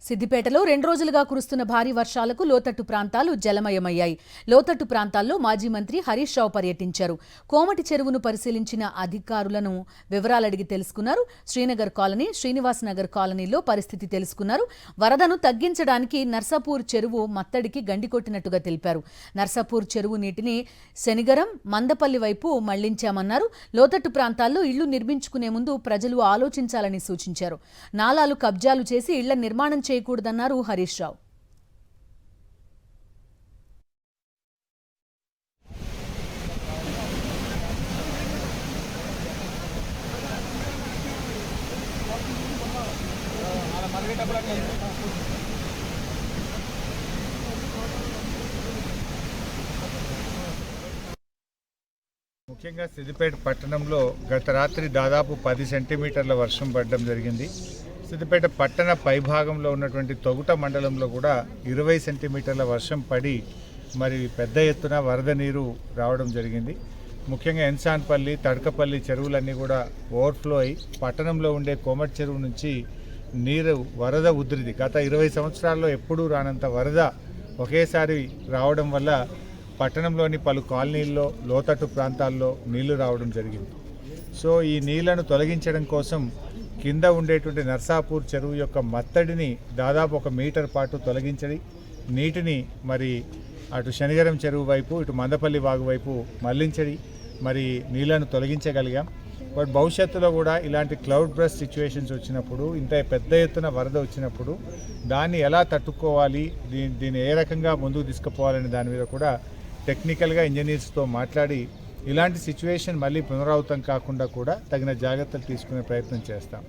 సిద్దిపేటలో 2 రోజులుగా కురుస్తున్న భారీ వర్షాలకు లోతట్టు ప్రాంతాలు జలమయమయ్యాయి. లోతట్టు ప్రాంతాల్లో మాజీ మంత్రి హరీష్ రావు పర్యటించారు. కోమటి చెరువును పరిశీలించిన అధికారులను వివరాలడిగి తెలుసుకున్నారు. శ్రీనగర్ కాలనీ, శ్రీనివాస్ నగర్ కాలనీలో పరిస్థితి తెలుసుకున్నారు. వరదను తగ్గించడానికి నర్సాపూర్ చెరువు మత్తడికి గండికొట్టినట్టుగా తెలిపారు. నర్సాపూర్ చెరువు నీటిని శనిగరం, మందపల్లి వైపు మళ్లించామన్నారు. లోతట్టు ప్రాంతాల్లో ఇళ్లు నిర్మించుకునే ముందు ప్రజలు ఆలోచించాలని సూచించారు. నాలాలు కబ్జాలు చేసి ఇళ్ల నిర్మాణం చేయకూడదన్నారు హరీష్ రావు. ముఖ్యంగా సిద్దిపేట పట్టణంలో గత రాత్రి దాదాపు 10 సెంటీమీటర్ల వర్షం పడడం జరిగింది. సిద్దిపేట పట్టణ పైభాగంలో ఉన్నటువంటి తొగుట మండలంలో కూడా 20 సెంటీమీటర్ల వర్షం పడి మరి పెద్ద ఎత్తున వరద నీరు రావడం జరిగింది. ముఖ్యంగా ఎన్సాన్పల్లి, తడకపల్లి చెరువులన్నీ కూడా ఓవర్ఫ్లో అయి పట్టణంలో ఉండే కోమటి చెరువు నుంచి నీరు వరద ఉధృతి గత 20 సంవత్సరాల్లో ఎప్పుడూ రానంత వరద ఒకేసారి రావడం వల్ల పట్టణంలోని పలు కాలనీల్లో లోతట్టు ప్రాంతాల్లో నీళ్లు రావడం జరిగింది. సో ఈ నీళ్లను తొలగించడం కోసం కింద ఉండేటువంటి నర్సాపూర్ చెరువు యొక్క మత్తడిని దాదాపు 1 మీటర్ పాటు తొలగించడి నీటిని మరి అటు శనిగరం చెరువు వైపు, ఇటు మందపల్లి వాగు వైపు మళ్లించడి మరి నీళ్లను తొలగించగలిగాం. బట్ భవిష్యత్తులో కూడా ఇలాంటి క్లౌడ్ బ్రస్ట్ సిచ్యువేషన్స్ వచ్చినప్పుడు, ఇంత పెద్ద ఎత్తున వరద వచ్చినప్పుడు దాన్ని ఎలా తట్టుకోవాలి, దీన్ని ఏ రకంగా ముందుకు తీసుకుపోవాలనే దాని మీద కూడా టెక్నికల్గా ఇంజనీర్స్తో మాట్లాడి ఇలాంటి సిచ్యువేషన్ మళ్ళీ పునరావృతం కాకుండా కూడా తగిన జాగ్రత్తలు తీసుకునే ప్రయత్నం చేస్తాం.